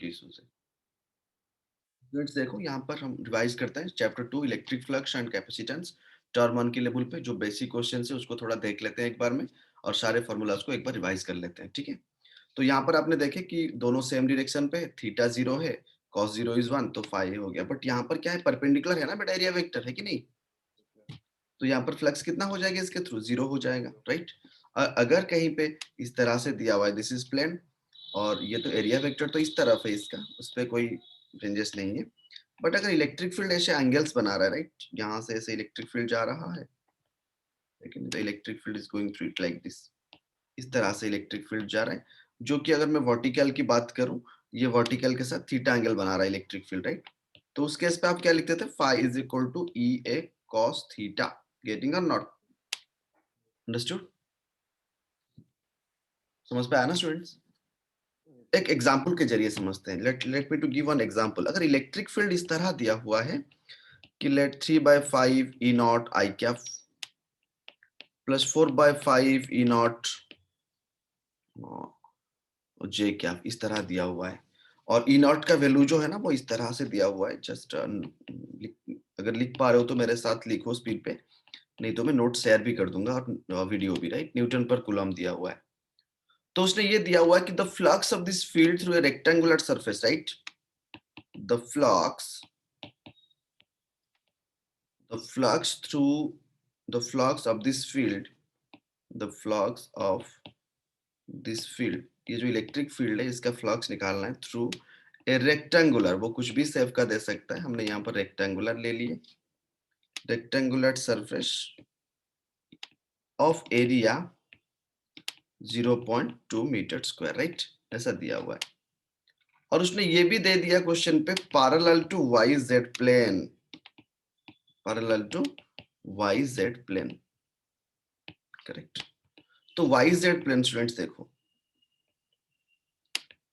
के इशू से। स्टूडेंट्स देखो यहाँ पर हम रिवाइज करते हैं chapter 2 electric flux and capacitance term 1 के लेवल पे जो बेसिक क्वेश्चन है उसको थोड़ा देख लेते हैं एक बार में, और सारे फॉर्मूलाज को एक बार रिवाइज कर लेते हैं, ठीक है। तो यहाँ पर आपने देखे कि दोनों सेम डायरेक्शन पे, थीटा 0 है, cos 0 इज 1, तो फाई हो गया। बट यहाँ पर क्या है, परपेंडिकुलर है ना बेटा, एरिया वेक्टर है कि नहीं, तो यहाँ पर फ्लक्स कितना हो जाएगा इसके थ्रू, 0 हो जाएगा, राइट। अगर कहीं पे इस तरह से दिया हुआ है, दिस इज प्लेन, और ये तो एरिया वेक्टर तो इस तरफ है इसका, उस पर कोई चेंजेस नहीं है। बट अगर इलेक्ट्रिक फील्ड ऐसे एंगल्स बना रहा है, राइट, यहाँ से ऐसे इलेक्ट्रिक फील्ड जा रहा है, लेकिन the electric field is going through it like this, इस तरह से इलेक्ट्रिक फील्ड जा रहा है, जो कि अगर मैं वर्टिकल की बात करूं, ये वर्टिकल के साथ थीटा एंगल बना रहा है इलेक्ट्रिक फील्ड, राइट। तो उस केस पे आप क्या लिखते थे, phi is equal to E A cos theta, getting or not understood, समझ पे आया ना स्टूडेंट्स। एक एग्जांपल के जरिए समझते हैं, let me to give one example. अगर इलेक्ट्रिक फील्ड इस तरह दिया हुआ है कि let 3/5 E naught I cap plus 4/5 E naught J cap, इस तरह दिया हुआ है, और ई नॉट का वैल्यू जो है ना वो इस तरह से दिया हुआ है, जस्ट अगर लिख पा रहे हो तो मेरे साथ लिखो स्पीड पे, नहीं तो मैं नोट शेयर भी कर दूंगा और वीडियो भी, राइट। न्यूटन पर कूलम दिया हुआ है, तो उसने ये दिया हुआ है कि the flux of this field through a rectangular surface, right, the flux through the flux of this field, the flux of this field, ये जो इलेक्ट्रिक फील्ड है इसका फ्लक्स निकालना है थ्रू ए रेक्टेंगुलर, वो कुछ भी शेप का दे सकता है, हमने यहाँ पर रेक्टेंगुलर ले लिए, rectangular surface of area 0.2 metre square, right, ऐसा दिया हुआ है। और उसने ये भी दे दिया क्वेश्चन पे parallel to Y Z plane, parallel to Y Z plane, correct. तो वाई जेड प्लेन स्टूडेंट्स देखो,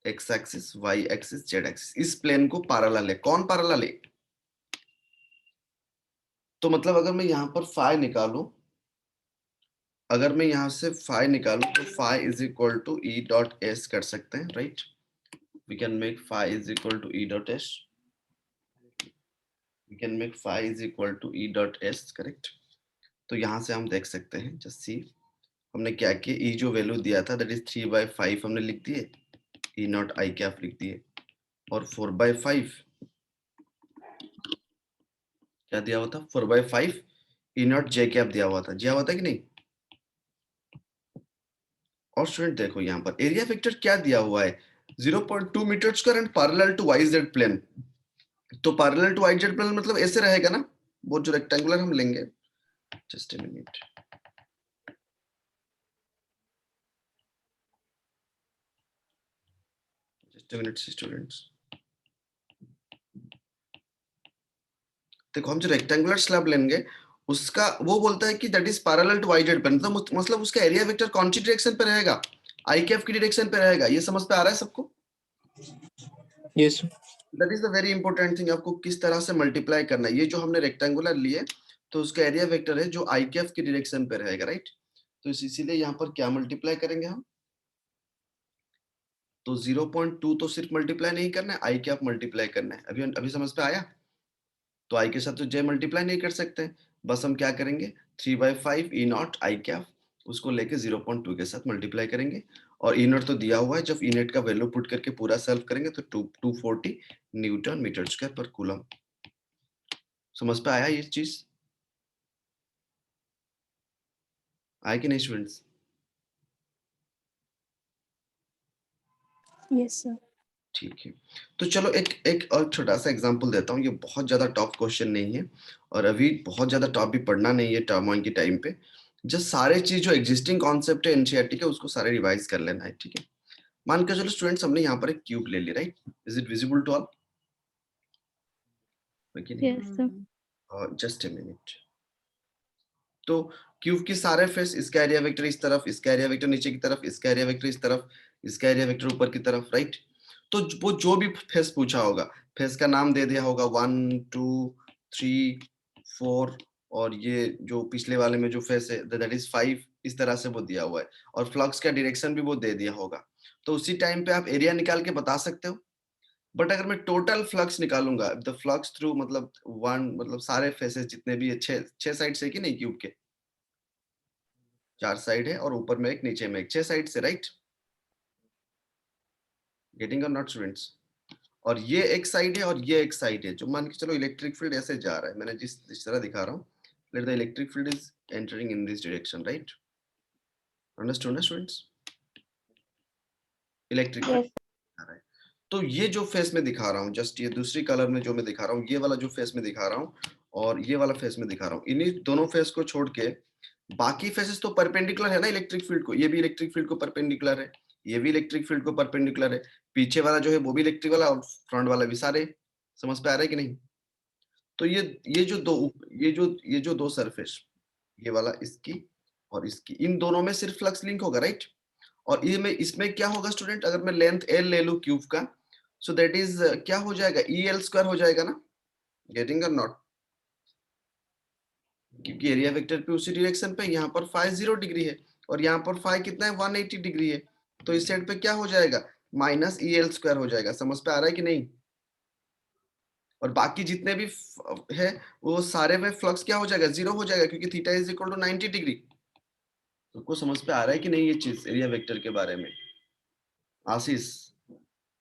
X axis, Y axis, Z axis, इस प्लेन को पैरेलल है। कौन पैरेलल है, तो मतलब अगर मैं यहां पर फाई निकालूं, अगर मैं यहां से फाई निकालूं तो phi is equal to E dot S कर सकते हैं, right. We can make phi is equal to E dot S, we can make phi is equal to E dot S, correct. तो यहां से हम देख सकते हैं, जस्ट सी, हमने क्या किया, ई जो वैल्यू दिया था दैट इज 3/5 हमने लिख दिए, ई नॉट आई कैप लिख दिए, और 4/5 क्या दिया हुआ था, 4/5 ई नॉट जे कैप दिया हुआ था कि नहीं। और स्टूडेंट देखो यहाँ पर एरिया वेक्टर क्या दिया हुआ है, 0.2 metre square and parallel to Y Z plane, तो parallel to Y Z plane मतलब ऐसे रहेगा ना, वो जो रेक्टेंगुलर हम लेंगे, just a minute, just a minute students, देखो हम जो रेक्टेंगुलर स्लैब लेंगे उसका वो बोलता है कि that is parallel to Y Z plane, मतलब उसका एरिया वेक्टर कौन सी डायरेक्शन पे रहेगा, आई कैफ की डायरेक्शन पे रहेगा। ये समझ पे आ रहा है सबको, yes that is the very important thing, आपको किस तरह से मल्टीप्लाई करना है। ये जो हमने रेक्टेंगुलर लिए तो उसका एरिया वेक्टर है जो आई कैफ की डायरेक्शन पे रहेगा, राइट। तो इसीलिए यहाँ पर क्या मल्टीप्लाई करेंगे हम, तो 0.2 तो सिर्फ मल्टीप्लाई नहीं करना है, आई कैफ मल्टीप्लाई करना है। अभी अभी समझ पे आया, तो आई के साथ तो जे मल्टीप्लाई नहीं कर सकते, बस हम क्या करेंगे, 3/5 ई नॉट आई कैफ, उसको लेके 0.2 के साथ मल्टीप्लाई करेंगे, और ई नॉट तो दिया हुआ है, जब ई नेट का वैल्यू पुट करके पूरा सॉल्व करेंगे तो 240 न्यूटन मीटर स्क्वायर पर कूलम। समझ पे आया ये चीज, आया कि नहीं स्टूडेंट्स। Yes sir. ठीक है, तो चलो एक एक और छोटा सा एग्जांपल देता हूँ, ये बहुत ज्यादा टफ क्वेश्चन नहीं है, और अभी बहुत ज्यादा टफ भी पढ़ना नहीं है टर्म 1 की टाइम पे, जस्ट सारे चीज जो एग्जिस्टिंग कॉन्सेप्ट है एनसीईआरटी के उसको सारे रिवाइज कर लेना है, ठीक है। मान के चलो स्टूडेंट्स हमने यहाँ पर एक क्यूब ले लिया, right, is it visible to all, yes sir. Just a minute, तो क्यूब की सारे फेस, इसका एरिया वेक्टर इस तरफ, इसका एरिया वेक्टर नीचे की तरफ, इसका एरिया वेक्टर इस तरफ, इसका एरिया वेक्टर ऊपर की तरफ, राइट। तो वो जो भी फेस पूछा होगा, फेस का नाम दे दिया होगा 1 2 3 4, और ये जो पिछले वाले में जो फेस है दैट इज 5, इस तरह से वो दिया हुआ है, और फ्लक्स का डायरेक्शन भी वो दे दिया होगा। तो उसी टाइम पे आप एरिया निकाल के बता सकते हो, बट अगर मैं टोटल फ्लक्स निकालूंगा, द फ्लक्स थ्रू मतलब वन, मतलब सारे फेसेस जितने भी है, छह साइड से कि नहीं क्यूब के, 4 साइड है और ऊपर में एक नीचे में एक, 6 साइड से, right? Getting or not students? और ये एक साइड है और ये एक साइड है, जो मान के चलो इलेक्ट्रिक फील्ड ऐसे जा रहा है, मैंने जिस तरह दिखा रहा हूँ, let the electric field is entering in this direction, right? Understood ना स्टूडेंट्स? Electric field Yes. आ रहा है। तो ये जो फेस में दिखा रहा हूँ, जस्ट ये दूसरी कलर में जो मैं दिखा रहा हूँ, ये वाला जो फेस में दिखा रहा हूँ और ये वाला फेस में दिखा रहा हूँ, इन्हीं दोनों फेस को छोड़ के बाकी फेसेस तो परपेंडिकुलर है ना इलेक्ट्रिक फील्ड को, ये भी इलेक्ट्रिक फील्ड को परपेंडिकुलर है, ये भी इलेक्ट्रिक फील्ड को परपेंडिकुलर है, पीछे वाला जो है वो भी इलेक्ट्रिक वाला और फ्रंट वाला भी, सारे समझ पे आ रहा है कि नहीं? तो ये जो दो सरफेस, ये वाला इसकी और इसकी, इन दोनों में सिर्फ फ्लक्स लिंक होगा, राइट? और ये में इसमें क्या होगा स्टूडेंट, अगर मैं लेंथ एल ले लूं क्यूब का, सो दैट इज क्या हो जाएगा, ई एल स्क्वायर हो जाएगा ना? Getting or not? क्योंकि एरिया वेक्टर पे उसी डायरेक्शन पे, यहाँ पर फाई 0 डिग्री है और यहाँ पर फाई कितना है, 180 डिग्री है, तो इस साइड पे क्या हो जाएगा, माइनस ई एल स्क्वायर हो जाएगा। समझ पे आ रहा है कि नहीं? और बाकी जितने भी है वो सारे में फ्लक्स क्या हो जाएगा, 0 हो जाएगा, क्योंकि theta is equal to 90 degree. तुमको समझ पे आ रहा है कि नहीं ये चीज एरिया वेक्टर के बारे में? Ashish,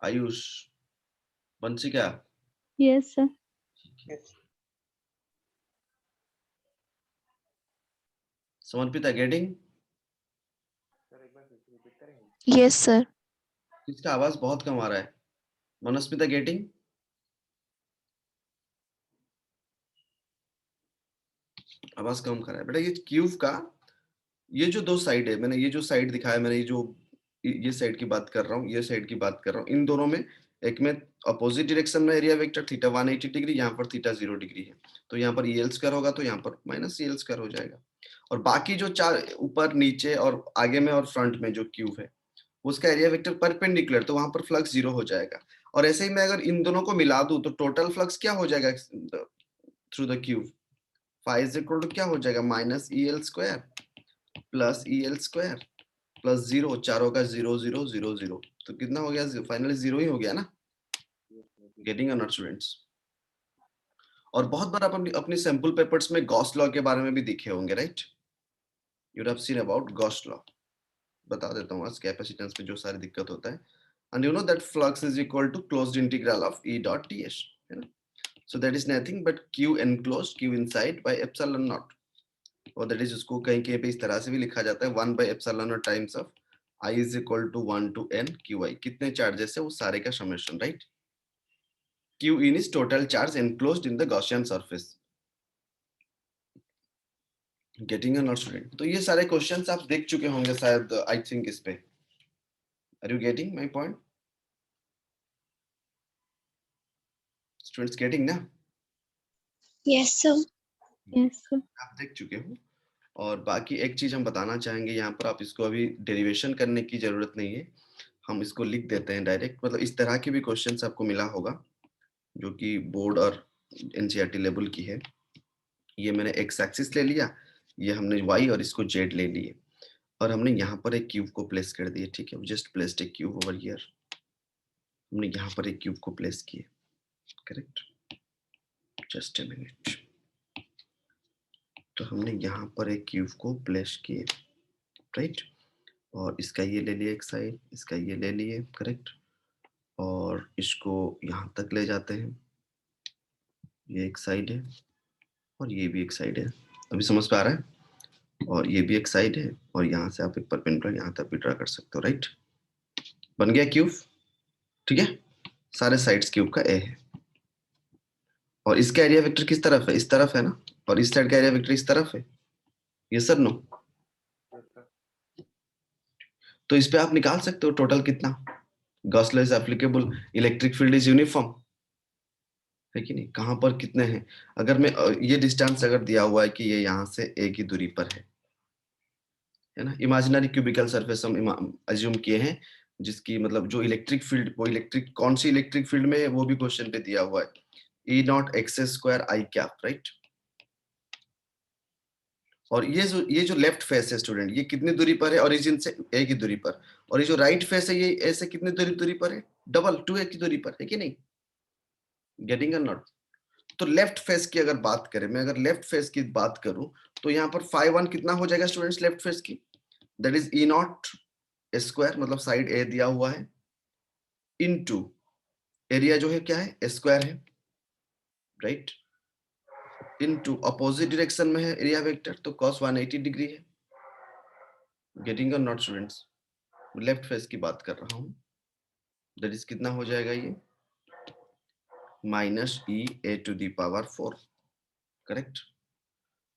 Ayush, Vanshika, Yes, sir. Samarpita, getting? Yes, sir. इसका आवाज बहुत कम आ रहा है। मनस्मिता, गेटिंग? आवाज कम कर रहा है बेटा। ये क्यूब का ये जो दो साइड है, मैंने ये जो साइड दिखाया, मैंने ये साइड की बात कर रहा हूँ, ये साइड की बात कर रहा हूँ, इन दोनों में एक में अपोजिट डायरेक्शन में एरिया वेक्टर थीटा 180 डिग्री, यहाँ पर थीटा 0 डिग्री है, तो यहाँ पर EL स्क्वायर होगा, तो यहाँ पर माइनस EL स्क्वायर हो जाएगा। और बाकी जो चार ऊपर नीचे और आगे में और फ्रंट में जो क्यूब है उसका एरिया वेक्टर परपेंडिकुलर, तो वहां पर फ्लक्स 0 हो जाएगा। और ऐसे ही मैं अगर इन दोनों को मिला दूं तो टोटल फ्लक्स क्या हो जाएगा through the cube, phi is equal to क्या हो जाएगा, minus EL square plus EL square plus 0, चारों का 0 0 0 0, तो कितना हो गया, फाइनली 0 ही हो गया ना? Getting or not students? और बहुत बार आप अपनी सैंपल पेपर्स में गॉस लॉ के बारे में भी दिखे होंगे, right? You have seen about Gauss law. बता देता हूँ आज कैपेसिटेंस में जो सारी दिक्कत होता है, and you know that flux is equal to closed integral of E dot ds, है ना? So that is nothing but Q enclosed, Q inside by epsilon naught, और that is उसको कहीं कहीं पे इस तरह से भी लिखा जाता है 1 by epsilon naught times of I is equal to 1 to n QI, कितने चार्जेस है वो सारे का summation, right? Q in is total charge enclosed in the Gaussian surface. Getting a not student? तो ये सारे क्वेश्चंस आप देख चुके होंगे शायद, आई थिंक इस पे। Are you getting my point? Students getting ना? Yes, sir. Yes, sir. आप देख चुके हो। और बाकी एक चीज हम बताना चाहेंगे यहाँ पर, आप इसको अभी डेरिवेशन करने की जरूरत नहीं है, हम इसको लिख देते हैं डायरेक्ट। मतलब इस तरह के भी क्वेश्चंस आपको मिला होगा जो कि बोर्ड और एनसीईआरटी लेवल की है। ये मैंने एक्स एक्सिस ले लिया, ये हमने वाई और इसको जेड ले लिए, और हमने यहाँ पर एक क्यूब को प्लेस कर दिया, ठीक है? Just placed a cube over here, हमने यहाँ पर एक क्यूब को प्लेस किए, करेक्ट? Just a minute. तो हमने यहाँ पर एक क्यूब को प्लेस किए, राइट? और इसका ये ले लिए एक साइड, इसका ये ले लिए, करेक्ट? और इसको यहाँ तक ले जाते हैं, ये एक साइड है और ये भी एक साइड है, अभी समझ पे आ रहा है? और ये भी एक साइड है और यहाँ से आप एक परपेंडिकुलर यहाँ तक भी ड्रा कर सकते हो, राइट? बन गया क्यूब, ठीक है? सारे साइड्स क्यूब का ए है। और इसका एरिया वेक्टर किस तरफ है, इस तरफ है ना? और इस साइड का एरिया वेक्टर इस तरफ है, ये सर नो? तो इस पे आप निकाल सकते हो टोटल कितना। Gauss law is applicable, electric field is uniform, है कि नहीं? कहां पर कितने हैं, अगर मैं ये डिस्टेंस अगर दिया हुआ है कि ये यहाँ से एक ही दूरी पर है ना? इमेजिनरी क्यूबिकल सरफेस हम अज्यूम किए हैं, जिसकी मतलब जो इलेक्ट्रिक फील्ड, वो इलेक्ट्रिक कौन सी इलेक्ट्रिक फील्ड में है वो भी क्वेश्चन पे दिया हुआ है, E not x square I cap, right? और ये जो लेफ्ट फेस है स्टूडेंट, ये कितनी दूरी पर है ओरिजिन से, एक ही दूरी पर। और ये जो राइट फेस है, ये ऐसे कितनी दूरी पर है, डबल 2a की दूरी पर, है कि नहीं? Getting or not? तो लेफ्ट फेस की अगर बात करें, मैं अगर लेफ्ट फेस की बात करूं तो यहाँ पर phi 1 कितना हो जाएगा स्टूडेंट्स लेफ्ट फेस की? That is E not square, मतलब साइड ए दिया हुआ है, इनटू एरिया जो है क्या है, स्क्वायर है, राइट? इनटू अपोजिट डायरेक्शन में है एरिया वेक्टर, तो cos 180 डिग्री है। Getting or not students? Left face की बात कर रहा हूं, दैट इज कितना हो जाएगा ये, minus E A to the power 4, correct?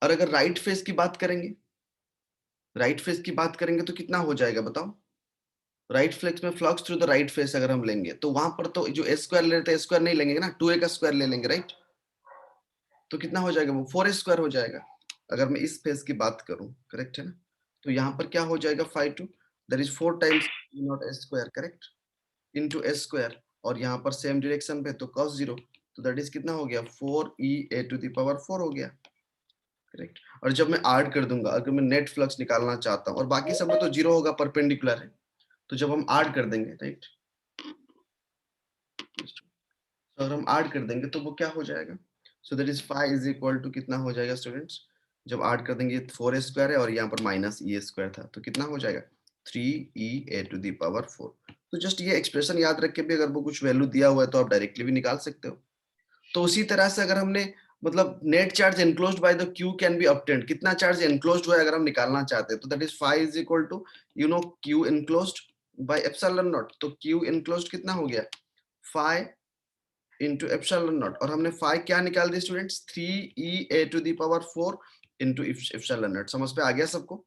और अगर राइट फेस की बात करेंगे, राइट फेस की बात करेंगे तो कितना हो जाएगा बताओ? राइट फ्लेक्स में flux through the right face अगर हम लेंगे तो वहां पर तो जो ए स्क्वायर ले रहे थे, स्क्वायर नहीं लेंगे ना, 2a का स्क्वायर ले लेंगे, राइट? तो कितना हो जाएगा वो, 4a स्क्वायर हो जाएगा। अगर मैं इस फेस की बात करूं, करेक्ट है ना? तो यहाँ पर क्या हो जाएगा, phi 2 that is 4 times e not a square, correct, into a square, और यहाँ पर सेम डायरेक्शन पे तो cos 0, तो दैट इज कितना हो गया, 4e a to the power 4 हो गया, करेक्ट? और जब मैं ऐड कर दूंगा, अगर मैं नेट फ्लक्स निकालना चाहता हूँ, और बाकी सब में तो 0 होगा, परपेंडिकुलर है, तो जब हम ऐड कर देंगे, राइट, तो अगर हम ऐड कर देंगे तो वो क्या हो जाएगा, so that is phi is equal to कितना हो जाएगा स्टूडेंट्स, जब ऐड कर देंगे 4a स्क्वायर है और यहाँ पर माइनस e स्क्वायर था, तो कितना हो जाएगा, 3e a to the power 4। तो जस्ट ये एक्सप्रेशन याद रख के भी अगर वो कुछ वैल्यू दिया हुआ है तो आप डायरेक्टली भी निकाल सकते हो। तो उसी तरह से अगर हमने मतलब net charge enclosed by the Q can be obtained, कितना चार्ज एनक्लोज्ड हुआ है अगर हम निकालना चाहते हैं, तो that is phi is equal to you know Q enclosed by epsilon naught. तो क्यू एनक्लोज्ड कितना हो गया, phi into epsilon naught, और हमने phi क्या निकाल दी students, 3e a to the power 4 into epsilon naught। समझ पे आ गया सबको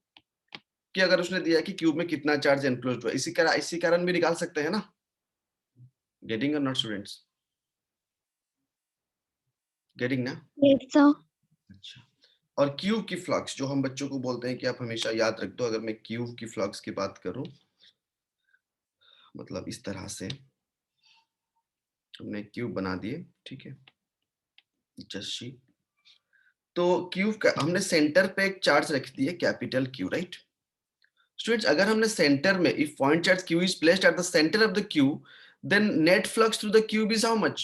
कि अगर उसने दिया कि क्यूब में कितना चार्ज एनक्लोज्ड हुआ, इसी कारण भी निकाल सकते हैं ना? Getting or not students? Getting ना? Yes, sir. अच्छा, और क्यूब की फ्लक्स जो हम बच्चों को बोलते हैं कि आप हमेशा याद रख दो, अगर मैं क्यूब की फ्लक्स की बात करूं, मतलब इस तरह से हमने क्यूब बना दिए, ठीक है, जस्ट, तो क्यूब का हमने सेंटर पे एक चार्ज रख दिया कैपिटल क्यू, राइट स्टूडेंट्स? अगर हमने सेंटर में, if point charge q is placed at the center of the q, then net flux through the cube is how much?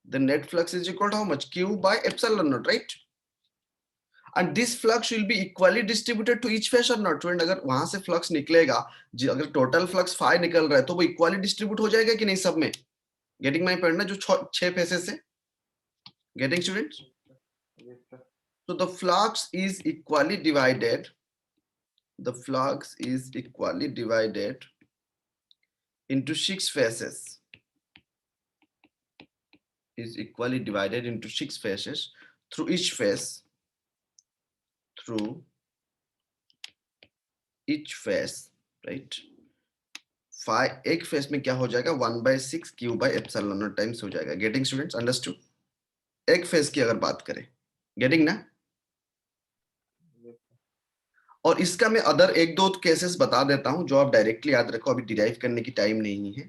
The net flux is equal to how much, q by epsilon naught, right? And this flux will be equally distributed to each face or not? Student अगर वहां से flux निकलेगा, अगर total flux phi निकल रहा है तो वो इक्वली डिस्ट्रीब्यूट हो जाएगा कि नहीं सब में? गेटिंग माय पॉइंट ना, जो 6 फेसेस है, getting students? So the flux is equally divided, the flux is equally divided into 6 phases, is equally divided into 6 phases, through each phase, through each phase, right? phi एक face में क्या हो जाएगा, 1/6 q by epsilon naught times हो जाएगा। Getting students? Understood? एक face की अगर बात करें, गेटिंग ना? और इसका मैं अदर एक दो केसेस बता देता हूं जो आप डायरेक्टली याद रखो, अभी डिराइव करने की टाइम नहीं है,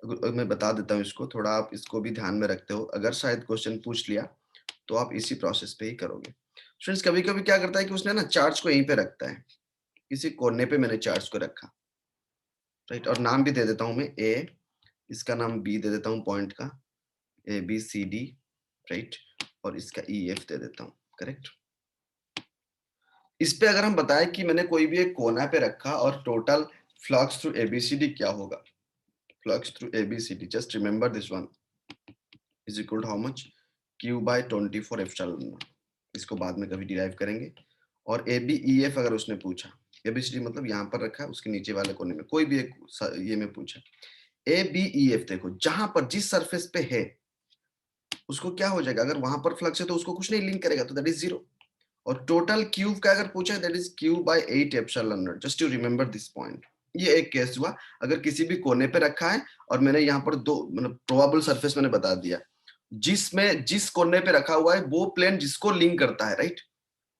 मैं बता देता हूं इसको, थोड़ा आप इसको भी ध्यान में रखते हो, अगर शायद क्वेश्चन पूछ लिया तो आप इसी प्रोसेस पे ही करोगे। स्टूडेंट्स कभी कभी क्या करता है कि उसने ना चार्ज को यहीं पे रखता है, किसी कोने पे मैंने चार्ज को रखा, राइट, और नाम भी दे देता हूं मैं ए, इसका नाम बी दे देता हूं पॉइंट का, A B C D, right, और इसका ई एफ दे देता हूं, करेक्ट? इस पे अगर हम बताएं कि मैंने कोई भी एक कोना पे रखा और टोटल फ्लक्स थ्रू एबीसीडी क्या होगा, flux through ABCD, just remember this one, is equal to how much, q by 24 epsilon naught. इसको बाद में कभी डिराइव करेंगे। और ए बी ई एफ अगर उसने पूछा, एबीसीडी मतलब यहाँ पर रखा, उसके नीचे वाले कोने में कोई भी एक ये में पूछा, ए बी ई एफ, देखो जहां पर जिस सरफेस पे है उसको क्या हो जाएगा, अगर वहां पर फ्लक्स है तो उसको कुछ नहीं लिंक करेगा, तो दैट इज 0। और टोटल क्यूब का अगर पूछा, that is q by 8 epsilon naught, just to remember this point. ये एक केस हुआ, अगर किसी भी कोने पे रखा है और मैंने यहाँ पर दो मतलब प्रोबेबल सरफेस मैंने बता दिया, जिसमें जिस कोने पे रखा हुआ है वो प्लेन जिसको लिंक करता है, राइट,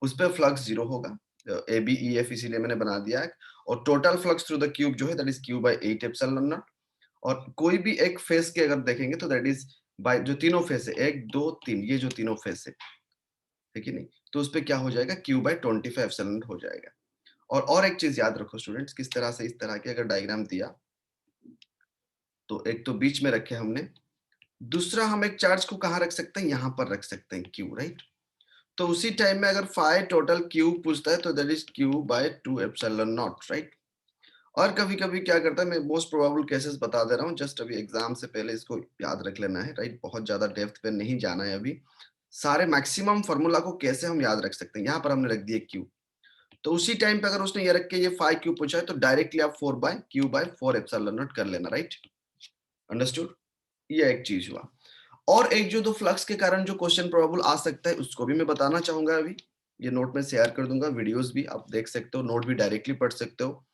उस पे फ्लक्स 0 होगा, ए बी ई एफ इसीलिए मैंने बना दिया है। और total flux through the cube जो है that is q by 8 epsilon naught. और कोई भी एक फेस के अगर देखेंगे तो दैट इज बाय जो तीनों फेस है, 1 2 3, ये जो तीनों फेस है कि नहीं, तो उस पे क्या हो जाएगा, q by 25 एप्सिलॉन नॉट हो जाएगा। और एक चीज याद रखो स्टूडेंट्स, किस तरह से इस तरह के अगर डायग्राम दिया तो एक तो बीच में रखे हमने, दूसरा हम एक चार्ज को कहाँ रख सकते हैं, यहाँ पर रख सकते हैं Q, राइट। तो उसी टाइम में अगर फाई टोटल Q पूछता है तो that is Q/2 epsilon naught, right. और कभी कभी क्या करता है, मैं मोस्ट प्रोबेबल केसेस बता दे रहा हूँ, जस्ट अभी एग्जाम से पहले इसको याद रख लेना है, राइट। बहुत ज्यादा डेप्थ पे नहीं जाना है अभी। सारे मैक्सिमम फार्मूला को कैसे हम याद रख सकते हैं, यहाँ पर हमने रख दिए Q। तो उसी टाइम पे अगर उसने ये रख के ये 5Q पूछा है तो डायरेक्टली आप 4/Q/4 एप्सिलॉन नॉट कर लेना, राइट। अंडरस्टूड। ये एक चीज हुआ। और एक जो दो फ्लक्स के कारण जो क्वेश्चन प्रोबेबल आ सकता है उसको भी मैं बताना चाहूंगा अभी। ये नोट में शेयर कर दूंगा, वीडियोस भी आप देख सकते हो, नोट भी डायरेक्टली पढ़ सकते हो,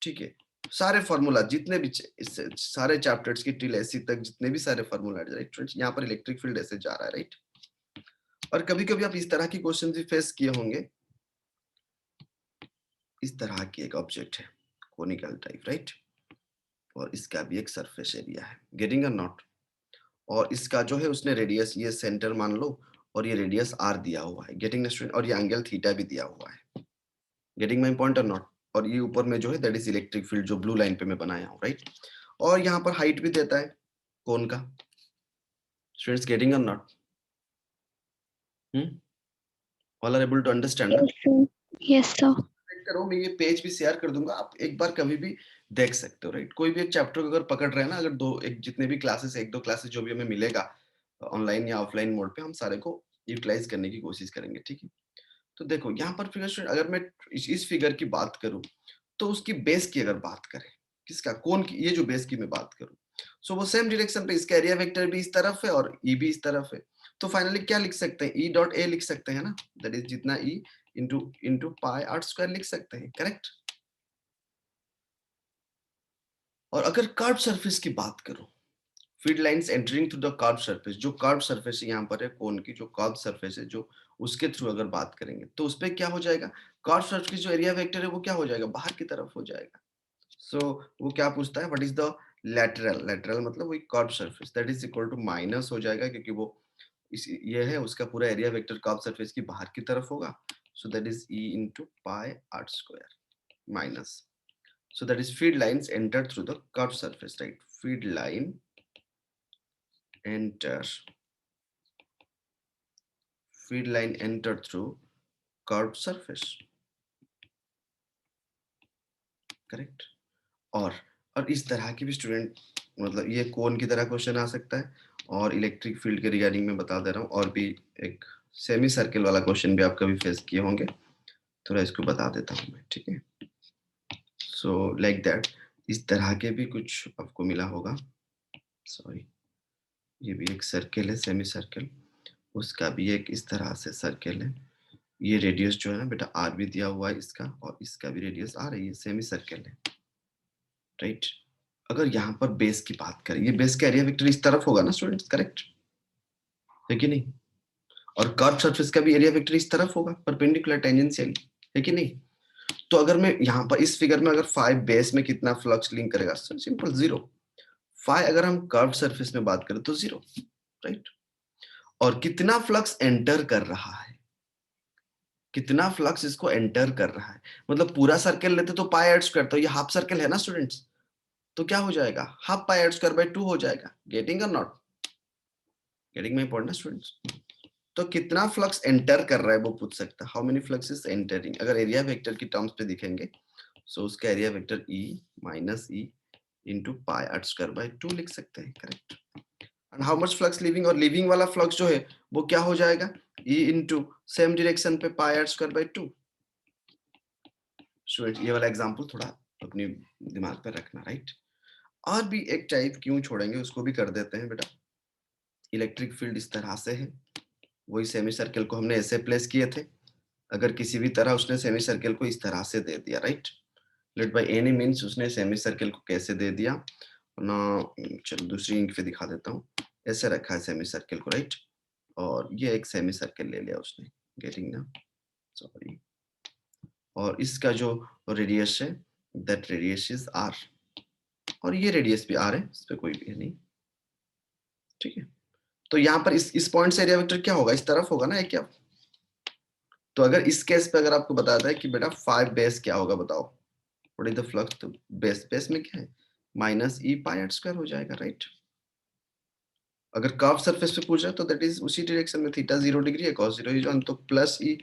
ठीक है। सारे फार्मूला जितने भी सारे चैप्टर्स की टिल एसी तक जितने भी सारे फार्मूला, राइट फ्रेंड्स, यहाँ पर इलेक्ट्रिक फील्ड ऐसे जा रहा है, राइट। और कभी कभी आप इस तरह की क्वेश्चन भी फेस किए होंगे। इस तरह की एक ऑब्जेक्ट है कोनिकल टाइप, राइट, और इसका भी एक सरफेस एरिया है, गेटिंग और नॉट। और इसका जो है उसने रेडियस ये सेंटर मान लो और ये रेडियस r दिया हुआ है, गेटिंग स्टूडेंट, और ये एंगल थीटा भी दिया हुआ है, गेटिंग माय पॉइंट और नॉट। और ये ऊपर में जो है दैट इज इलेक्ट्रिक फील्ड जो ब्लू लाइन पे मैं बनाया हूँ, राइट। और यहाँ पर हाइट भी देता है कोन का, students, getting or not. All are able to understand ना? Yes, sir. करो, मैं ये पेज भी शेयर कर दूंगा, आप एक बार कभी भी देख सकते हो, राइट। कोई भी एक चैप्टर को अगर पकड़ रहे हैं ना, अगर जितने भी क्लासेस, एक दो क्लासेस जो भी हमें मिलेगा ऑनलाइन या ऑफलाइन मोड पे, हम सारे को यूटिलाइज करने की कोशिश करेंगे, ठीक है। तो देखो यहाँ पर फिगर, अगर मैं इस फिगर की बात करूं तो उसकी बेस की अगर बात करें, किसका, कोन की, ये जो बेस की मैं बात करूं, सो वो सेम डायरेक्शन पे, इसका एरिया वेक्टर भी इस तरफ है और ई भी इस तरफ है। तो फाइनली क्या लिख सकते हैं, E.A लिख सकते हैं ना, दैट इज जितना E into pi R square लिख सकते हैं, करेक्ट। और अगर कर्व सरफेस की बात करूं, field lines entering through the curve surface, जो कर्व सरफेस यहाँ पर है कोन की, जो कर्व सरफेस है जो उसके थ्रू अगर बात करेंगे तो उस पर क्या हो जाएगा, कर्व सरफेस की जो एरिया वेक्टर है वो क्या हो जाएगा, बाहर की तरफ हो जाएगा। सो वो क्या पूछता है, what is the lateral, lateral मतलब वही curve surface, that is equal to minus हो जाएगा, क्योंकि वो ये है उसका पूरा एरिया वेक्टर कर्व सरफेस की बाहर की तरफ होगा। So that is E into pi R square minus, so that is feed lines enter through the curved surface, right, feed line enter through curved surface, correct. और इस तरह की भी स्टूडेंट, मतलब ये कोन की तरह क्वेश्चन आ सकता है, और इलेक्ट्रिक फील्ड के रिगार्डिंग में बता दे रहा हूँ, और भी एक सेमी सर्कल वाला क्वेश्चन भी आप कभी फेस किए होंगे, थोड़ा इसको बता देता हूँ मैं, ठीक है। सो लाइक दैट, इस तरह के भी कुछ आपको मिला होगा, सॉरी, ये भी एक सर्कल है, सेमी सर्कल, उसका भी एक इस तरह से सर्कल है। ये रेडियस जो है ना बेटा आर भी दिया हुआ है इसका, और इसका भी रेडियस आर है, ये सेमी सर्कल है, राइट। अगर यहाँ पर बेस की बात करें, ये बेस का एरिया वेक्टर इस तरफ होगा ना स्टूडेंट्स, करेक्ट है कि नहीं। और कर्व सरफेस का भी एरिया वेक्टर इस तरफ होगा, परपेंडिकुलर टेंजेंशियल, है कि नहीं। तो अगर मैं यहाँ पर इस फिगर में अगर 5 बेस में कितना फ्लक्स लिंक करेगा, सिंपल 0। 5 अगर हम कर्व सरफेस में बात करें तो 0, राइट। और कितना फ्लक्स एंटर कर रहा है, कितना फ्लक्स इसको एंटर कर रहा है, मतलब पूरा सर्कल लेते तो पाई आर स्क्वायर, तो ये हाफ सर्कल है ना स्टूडेंट्स, तो क्या हो जाएगा, half pi R square by 2 हो जाएगा, getting or not, getting my point ना स्टूडेंट्स। तो कितना फ्लक्स एंटर कर रहा है वो पूछ सकता है, how many flux is entering, अगर एरिया वेक्टर की टर्म्स पे दिखेंगे, सो उसका area vector E minus E into pi R square by 2 लिख सकते हैं, correct. And how much flux leaving, और लीविंग वाला फ्लक्स जो है वो क्या हो जाएगा, E इंटू सेम डायरेक्शन पे पाई आर स्क्वायर बाय 2। स्टूडेंट ये वाला एग्जांपल थोड़ा अपनी दिमाग पे रखना, राइट। और भी एक टाइप क्यों छोड़ेंगे, उसको भी कर देते हैं बेटा। इलेक्ट्रिक फील्ड इस तरह से है, वही सेमी सर्कल को हमने ऐसे प्लेस किए थे, अगर किसी भी तरह उसने सेमी सर्कल को इस तरह से दे दिया, right, let by any means उसने सेमी सर्कल को कैसे दे दिया ना, चलो दूसरी इंक पे दिखा देता हूँ, ऐसे रखा है सेमी सर्कल को, राइट, और ये एक सेमी सर्कल ले लिया उसने, गेटिंग ना, सॉरी, और इसका जो रेडियस है दैट रेडियस इज r, और ये रेडियस भी r है, इस पे कोई भी नहीं, ठीक है। तो यहाँ पर इस पॉइंट से एरिया वेक्टर क्या होगा, इस तरफ होगा ना, है क्या। तो अगर इस केस पे अगर आपको बताता है कि बेटा 5 बेस क्या होगा बताओ, व्हाट इज द फ्लक्स, तो बेस में क्या है, minus E pi R square हो जाएगा, राइट। अगर कर्व सरफेस पे पूछ रहा है तो दैट इज उसी डायरेक्शन में, थीटा 0 डिग्री है, cos 0 इज 1, तो plus E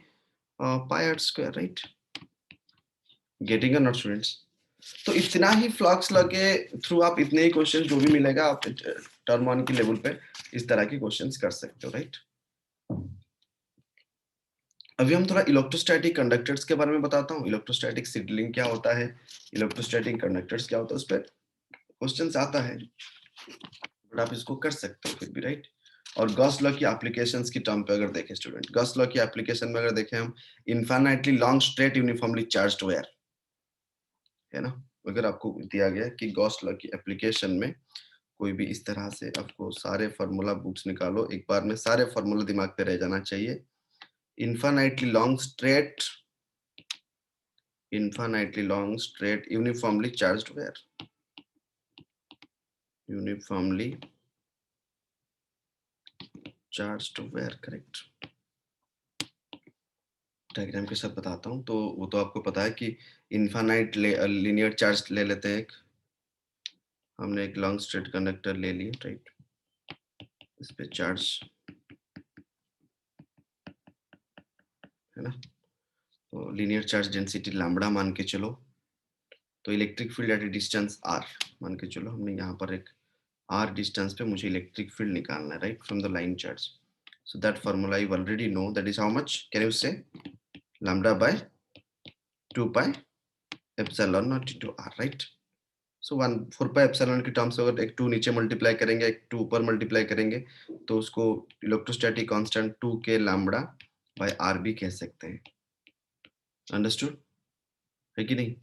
pi R square, right. Getting uh not students? तो इतना ही फ्लक्स लॉ के थ्रू आप इतने ही क्वेश्चन जो भी मिलेगा आप टर्म 1 की लेवल पे इस तरह के क्वेश्चंस कर सकते हो, राइट। अभी हम थोड़ा इलेक्ट्रोस्टैटिक कंडक्टर्स के बारे में बताता हूँ। इलेक्ट्रोस्टैटिक सिग्नलिंग क्या होता है, इलेक्ट्रोस्टैटिक कंडक्टर्स क्या होता है, उस पर क्वेश्चंस आता है, बट आप इसको कर सकते हो फिर भी, राइट। और गॉस लॉ की एप्लीकेशंस की टर्म पे अगर देखें स्टूडेंट, गॉस लॉ की एप्लीकेशन में अगर देखें हम, infinitely long straight uniformly charged wire, है ना। अगर आपको दिया गया कि गॉस लॉ की एप्लीकेशन में कोई भी इस तरह से आपको सारे फार्मूला बुक्स निकालो, एक बार में सारे फार्मूला दिमाग पे रह जाना चाहिए। infinitely long straight uniformly charged wire, uniformly charged wire, correct. Diagram के साथ बताता हूँ, तो वो तो आपको पता है कि इनफाइनाइट लीनियर चार्ज ले लेते हैं। हमने एक लॉन्ग स्ट्रेट कंडक्टर ले लिया, राइट, इस पे चार्ज है ना, तो लीनियर चार्ज डेंसिटी लैम्बडा मान के चलो, तो electric field at a distance R मान के चलो, हमने यहाँ पर एक आर डिस्टेंस पे मुझे इलेक्ट्रिक फील्ड निकालना है, right, from the line charge. So that formula you already know, that is how much? Can you say? Lambda by 2 pi epsilon naught into r, right? So 1 4 pi epsilon की terms अगर एक 2 नीचे multiply करेंगे, एक 2 ऊपर multiply करेंगे, तो उसको इलेक्ट्रोस्टैटिक कांस्टेंट 2 के लैम्बडा बाय आर भी कह सकते हैं। अंडरस्टूड है कि नहीं?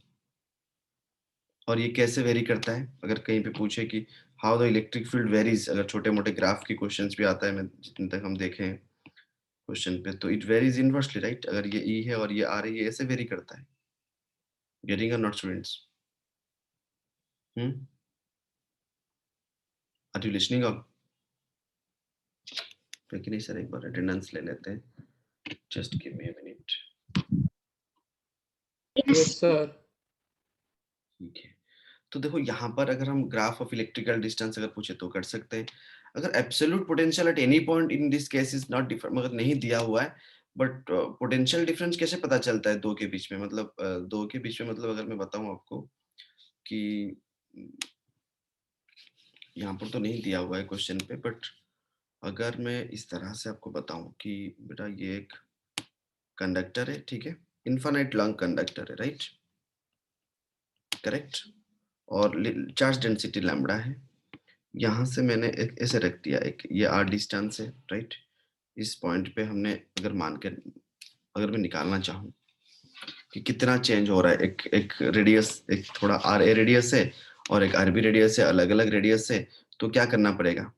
और ये कैसे वेरी करता है, अगर कहीं पे पूछे कि how the electric field varies, अगर छोटे मोटे ग्राफ की क्वेश्चंस भी आता है, मैं जितने तक हम देखे हैं क्वेश्चन पे, तो इट वेरीज इनवर्सली, राइट। अगर ये ई है और ये आर है, ये ऐसे वेरी करता है। Getting or not, students? Are you listening up? कि नहीं सर, एक बार अटेंडेंस ले लेते हैं, just give me a minute. Yes, sir. ठीक है, तो देखो यहाँ पर अगर हम ग्राफ ऑफ इलेक्ट्रिकल डिस्टेंस अगर पूछे तो कर सकते हैं। अगर absolute potential at any point in this case is not different, मगर नहीं दिया हुआ है, बट पोटेंशियल डिफरेंस कैसे पता चलता है दो के बीच में, मतलब दो के बीच में, मतलब अगर मैं बताऊं आपको कि यहाँ पर तो नहीं दिया हुआ है क्वेश्चन पे, बट अगर मैं इस तरह से आपको बताऊं कि बेटा ये एक कंडक्टर है, ठीक है, इनफाइनाइट लॉन्ग कंडक्टर है, राइट, करेक्ट, और चार्ज डेंसिटी लैम्बडा है। यहाँ से मैंने एक ऐसे रख दिया, एक ये आर डिस्टेंस है, राइट। इस पॉइंट पे हमने अगर मान के, अगर मैं निकालना चाहूँ कि कितना चेंज हो रहा है, एक रेडियस, एक थोड़ा आर ए रेडियस है और एक आर बी रेडियस है, अलग अलग रेडियस है, तो क्या करना पड़ेगा?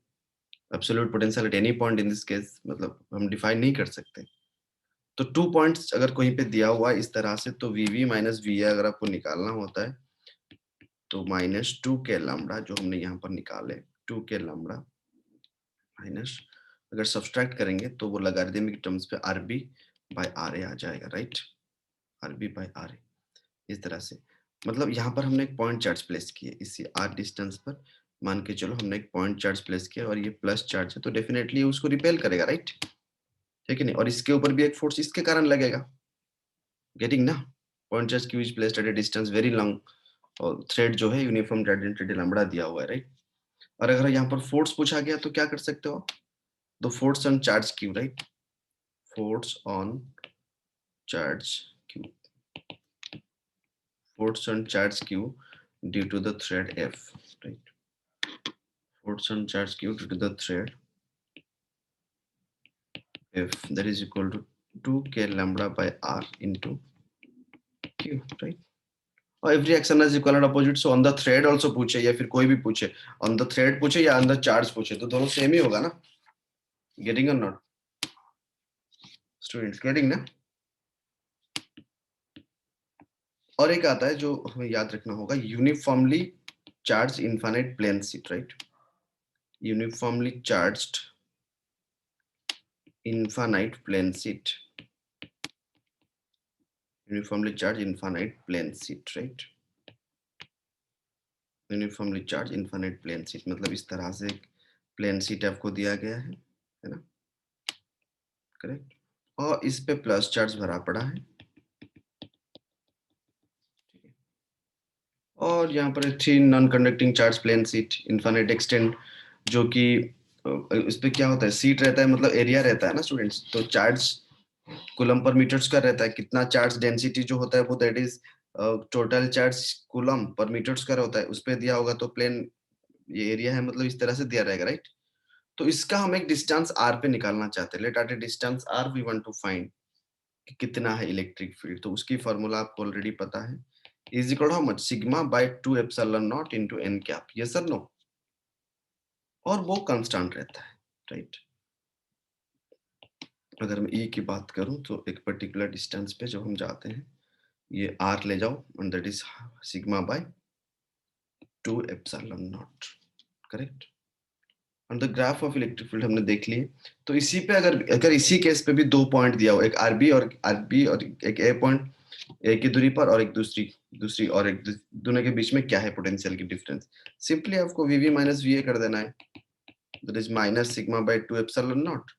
Absolute potential at any point in this case, मतलब हम डिफाइन नहीं कर सकते। तो 2 पॉइंट्स अगर कहीं पे दिया हुआ है इस तरह से, तो वी माइनस वी अगर आपको निकालना होता है, तो -2 के लैम्बडा जो हमने यहाँ पर निकाले, 2 के लैम्बडा माइनस, अगर सब्सट्रैक्ट करेंगे तो वो लॉगरिथमिक टर्म्स पे R B by R A आ जाएगा, right, R B by R A, इस तरह से। मतलब यहाँ पर हमने एक पॉइंट चार्ज प्लेस किए इसी आर डिस्टेंस पर, मान के चलो हमने एक पॉइंट चार्ज प्लेस किया और ये प्लस चार्ज है, तो डेफिनेटली उसको रिपेल करेगा, राइट, ठीक है नहीं, और इसके ऊपर भी एक फोर्स इसके कारण लगेगा। गेटिंग ना? Point charge Q is placed at a distance very long, और थ्रेड जो है यूनिफॉर्म डेंसिटी लैम्बडा दिया हुआ है, राइट। और अगर यहाँ पर फोर्स पूछा गया तो क्या कर सकते हो आप? The force on charge Q, right, force on charge Q, force on charge Q due to the thread F, right, force on charge Q due to the thread F, that is equal to 2k lambda by r into q, right? और every action is equal and opposite, so on the thread also पूछे या फिर कोई भी पूछे, on the thread पूछे या on the charge पूछे, तो दोनों सेम ही होगा ना। Getting or not, students? Getting ना? और एक आता है जो हमें याद रखना होगा, uniformly charge infinite plane sheet, right, uniformly charged infinite plane sheet, uniformly charged infinite plane sheet, right? Uniformly charge infinite plane sheet, मतलब इस तरह से एक प्लेन शीट आपको दिया गया है ना, करेक्ट, और इस पे प्लस चार्ज भरा पड़ा है, और यहाँ पर 3 non conducting charge plane sheet infinite extend, जो कि इस पे क्या होता है, सीट रहता है मतलब एरिया रहता है ना स्टूडेंट्स, तो चार्ज कूलम पर मीटर्स का रहता है, कितना चार्ज डेंसिटी जो होता है वो that is total charge coulomb पर मीटर्स का होता है, उस पे दिया होगा, तो प्लेन ये एरिया है मतलब इस तरह से दिया रहेगा, राइट। तो इसका हम एक डिस्टेंस r पे निकालना चाहते हैं, let at a distance r we want to find कि कितना है इलेक्ट्रिक फील्ड, तो उसकी फॉर्मूला आपको ऑलरेडी पता है, is equal how much, sigma by 2 epsilon naught into n cap, yes sir no, और वो कांस्टेंट रहता है, राइट। अगर मैं e की बात करूं तो एक पर्टिकुलर डिस्टेंस पे जब हम जाते हैं, ये r ले जाओ and that is sigma by 2 epsilon not, correct. On the graph of electric field हमने देख लिए, तो इसी पे अगर इसी केस पे भी 2 पॉइंट दिया हो, एक आरबी और एक ए पॉइंट, ए की दूरी पर और एक दूसरी और एक, दोनों के बीच में क्या है पोटेंशियल की डिफरेंस, सिंपली आपको वीवी माइनस वीए कर देना है, that is minus sigma by 2 epsilon naught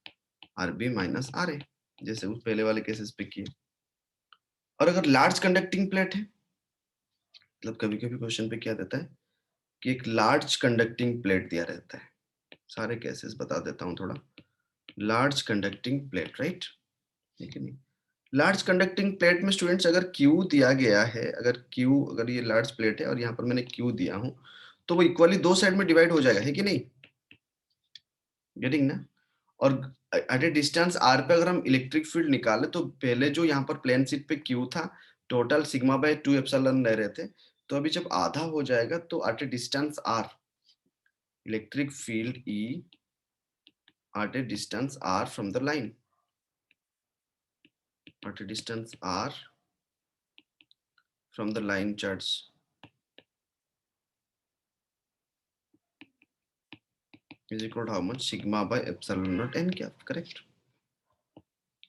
RB minus RA, जैसे उस पहले वाले केसेस पे किए। और अगर लार्ज कंडक्टिंग प्लेट है, मतलब कभी कभी क्वेश्चन पे क्या देता है कि एक लार्ज कंडक्टिंग प्लेट दिया रहता है, सारे केसेस बता देता हूँ थोड़ा, लार्ज कंडक्टिंग प्लेट, राइट, ठीक है नहीं, लार्ज कंडक्टिंग प्लेट में स्टूडेंट्स अगर Q दिया गया है, अगर ये लार्ज प्लेट है और यहाँ पर मैंने Q दिया हूं, तो वो इक्वली दो साइड में डिवाइड हो जाएगा, है कि नहीं, गेटिंग ना। और एट ए डिस्टेंस r पे अगर हम इलेक्ट्रिक फील्ड निकाले, तो पहले जो यहाँ पर प्लेन शीट पे Q था, टोटल सिग्मा बाय 2 एप्सिलॉन ले रहे थे, तो अभी जब आधा हो जाएगा तो at a distance r electric field E at a distance r from the line, at a distance r from the line charge is equal to how much, sigma by epsilon naught n cap, correct.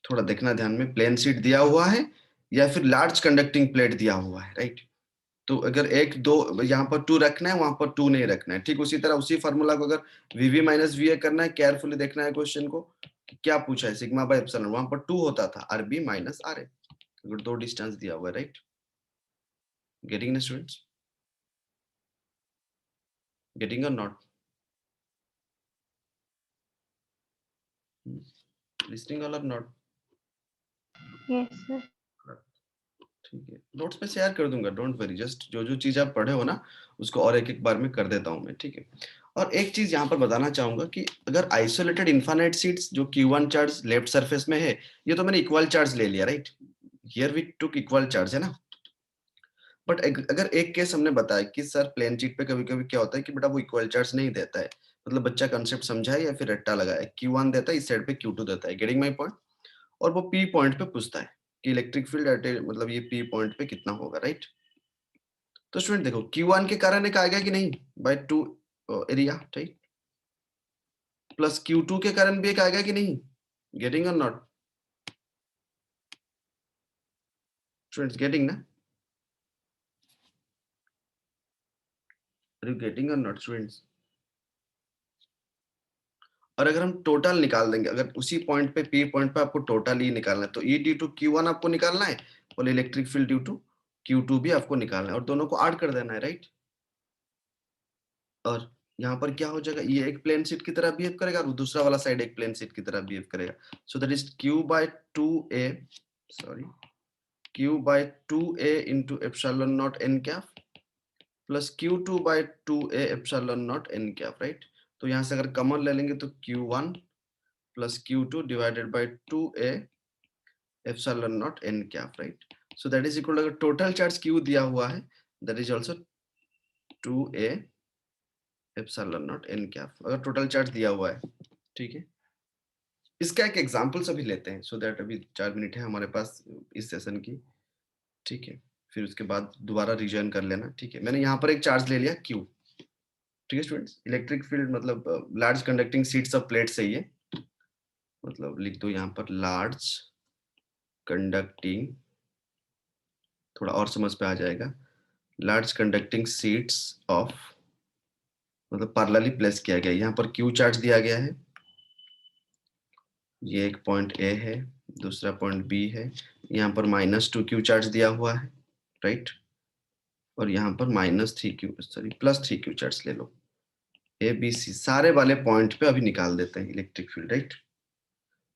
थोड़ा देखना ध्यान में, plane sheet दिया हुआ है या फिर large conducting plate दिया हुआ है, राइट। तो अगर एक दो यहाँ पर 2 रखना है, वहां पर 2 नहीं रखना है, ठीक उसी तरह उसी फार्मूला को अगर वीवी माइनस वीए करना है, केयरफुली देखना है क्वेश्चन को, क्या पूछा है, सिग्मा बाय एप्सिलॉन, वहां पर 2 होता था आरबी माइनस आरए, अगर दो डिस्टेंस दिया हुआ है, राइट, गेटिंग ना students, getting or not, listing all और नॉट, Yes, sir. ठीक है, नोट्स में शेयर कर दूंगा, डोंट वरी, जस्ट जो जो चीज आप पढ़े हो ना उसको और एक एक बार में कर देता हूं मैं, ठीक है। और एक चीज यहाँ पर बताना चाहूंगा कि अगर आइसोलेटेड इनफाइनाइट शीट्स जो Q1 चार्ज लेफ्ट सरफेस में है, ये तो मैंने इक्वल चार्ज ले लिया, right, here we took equal charge, है ना। बट अगर एक केस हमने बताया कि सर प्लेन शीट पे कभी कभी क्या होता है कि बेटा वो इक्वल चार्ज नहीं देता है, मतलब बच्चा कंसेप्ट समझा है या फिर रट्टा लगाया, Q1 देता है, इस साइड पे Q2 देता है, गेटिंग माई पॉइंट, और वो P पॉइंट पे पूछता है कि इलेक्ट्रिक फील्ड एट मतलब ये P पॉइंट पे कितना होगा, राइट। तो स्टूडेंट देखो Q1 के कारण एक आएगा कि नहीं, bye 2 area, right, plus Q2 के कारण भी एक आएगा कि नहीं, getting or not students, getting ना, are you getting or not students. और अगर हम टोटल निकाल देंगे, अगर उसी पॉइंट पे P पॉइंट पे आपको टोटल ही निकालना है, तो E ड्यू टू Q1 आपको निकालना है और electric field due to Q2 भी आपको निकालना है, और दोनों को ऐड कर देना है, राइट। और यहाँ पर क्या हो जाएगा, ये एक प्लेन शीट की तरह बिहेव करेगा और दूसरा वाला साइड एक प्लेन शीट की तरह बिहेव करेगा, so that is Q by 2a, sorry, Q by 2a into epsilon naught n cap plus Q2 by 2a epsilon naught n cap, right. तो यहाँ से अगर कॉमन ले लेंगे तो Q1 plus Q2 divided by 2a epsilon naught n cap, right. So that is equal, अगर total charge Q दिया हुआ है, that is also 2a epsilon naught n cap, अगर टोटल चार्ज दिया हुआ है, ठीक है। इसका एक एग्जांपल्स अभी लेते हैं, सो दैट अभी 4 मिनट है हमारे पास इस सेशन की, ठीक है, फिर उसके बाद दोबारा रिजन कर लेना, ठीक है। मैंने यहाँ पर एक चार्ज ले लिया Q, ठीक है स्टूडेंट्स, इलेक्ट्रिक फील्ड मतलब large conducting sheets of plate से ही है, मतलब लिख दो यहाँ पर लार्ज कंडक्टिंग, थोड़ा और समझ पे आ जाएगा, लार्ज कंडक्टिंग शीट्स ऑफ, मतलब पैरेलली प्लेस किया गया। यहाँ पर क्यू चार्ज दिया गया है, ये एक पॉइंट ए है, दूसरा पॉइंट बी है, यहाँ पर -2 क्यू चार्ज दिया हुआ है, राइट, और यहाँ पर +3 क्यू चार्ज ले लो। ए बी सी सारे वाले पॉइंट पे अभी निकाल देते हैं इलेक्ट्रिक फील्ड, राइट।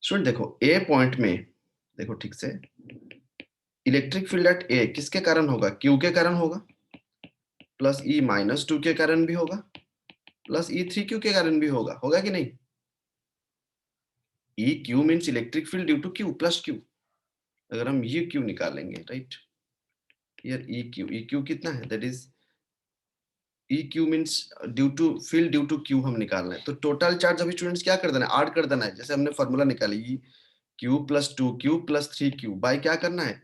स्टूडेंट देखो ए पॉइंट में, देखो ठीक से, इलेक्ट्रिक फील्ड एट ए किसके कारण होगा? क्यू के कारण होगा, प्लस ई -2 के कारण भी होगा, प्लस ई 3 क्यू के कारण भी होगा, होगा कि नहीं? E Q means electric field due to Q plus Q. अगर हम ये क्यू निकालेंगे, राइट, हियर ई क्यू कितना है? That is E Q means due to field due to Q हम निकाल रहे हैं। तो टोटल चार्ज अभी स्टूडेंट्स क्या कर देना है? ऐड कर देना है। जैसे हमने फॉर्मूला निकाली, E Q plus 2q plus 3q by क्या करना है?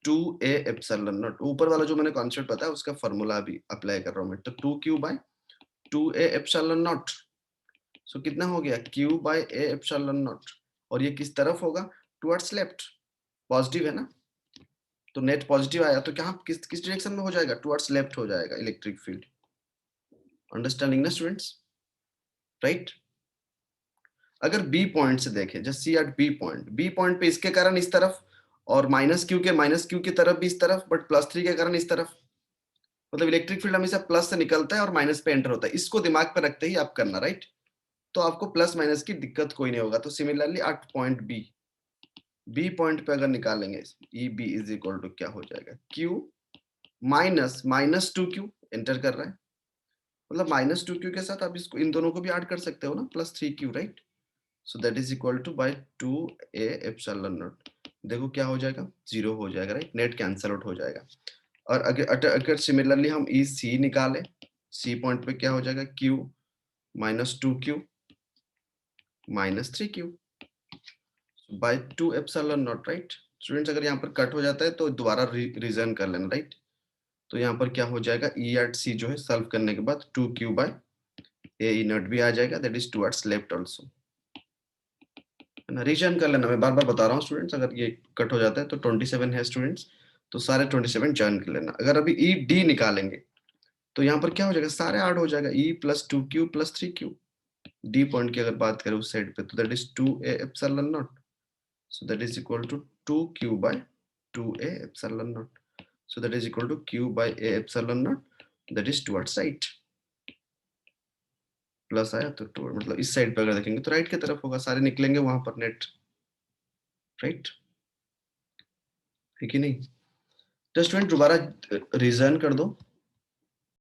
2a epsilon not. ऊपर वाला जो मैंने कॉन्सेप्ट बताया उसका फॉर्मूला अभी अप्लाई कर रहा हूं मैं। तो 2q by 2a epsilon naught. सो कितना हो गया? q by a epsilon naught. और ये किस तरफ होगा? टुवर्ड्स लेफ्ट, पॉजिटिव है ना, तो नेट पॉजिटिव आया तो क्या किस डायरेक्शन में हो जाएगा? टुवर्ड्स लेफ्ट हो जाएगा इलेक्ट्रिक फील्ड। अंडरस्टैंडिंग ना स्टूडेंट्स, राइट। अगर बी पॉइंट से देखें, just see at B point पे इसके कारण इस तरफ, और -q की तरफ भी इस तरफ, बट +3 के कारण इस तरफ। मतलब इलेक्ट्रिक फील्ड हमेशा प्लस से निकलता है और माइनस पे एंटर होता है। इसको दिमाग पे रखते ही आप करना, राइट। तो आपको प्लस माइनस की दिक्कत कोई नहीं होगा। तो similarly at point B point पे अगर निकालेंगे, E B is equal to क्या हो जाएगा? q -2q एंटर कर रहा है, मतलब -2q के साथ आप इसको इन दोनों को भी ऐड कर सकते हो ना, +3q, right. So that is equal to by 2a epsilon naught. देखो क्या हो जाएगा? 0 हो जाएगा, राइट। नेट कैंसल आउट हो जाएगा। और अगर सिमिलरली हम ई सी निकालें, सी पॉइंट पे क्या हो जाएगा? q -2q -3q by 2 epsilon naught, right. Students अगर यहाँ पर कट हो जाता है तो दोबारा रीजन कर लेना, राइट। तो यहाँ पर क्या हो जाएगा? ई एट सी जो है सॉल्व करने के बाद 2q bye A E not भी आ जाएगा, that is towards left also. Revision कर लेना, मैं बार बार बता रहा हूँ स्टूडेंट्स। अगर ये कट हो जाता है तो 27 है स्टूडेंट्स, तो सारे 27 ज्वाइन कर लेना। अगर अभी ई डी निकालेंगे तो यहाँ पर क्या हो जाएगा? सारे ऐड हो जाएगा, E plus 2q plus 3q। D point की अगर बात करें उस साइड पे, तो that is 2a epsilon naught. So that is equal to 2q by 2a epsilon naught. So that is equal to q by a epsilon naught, that is towards right. Plus आया तो to, मतलब इस side पे अगर देखेंगे तो right की तरफ होगा, सारे निकलेंगे वहां पर नेट, राइट है कि नहीं? तो स्टूडेंट दोबारा रिजन कर दो।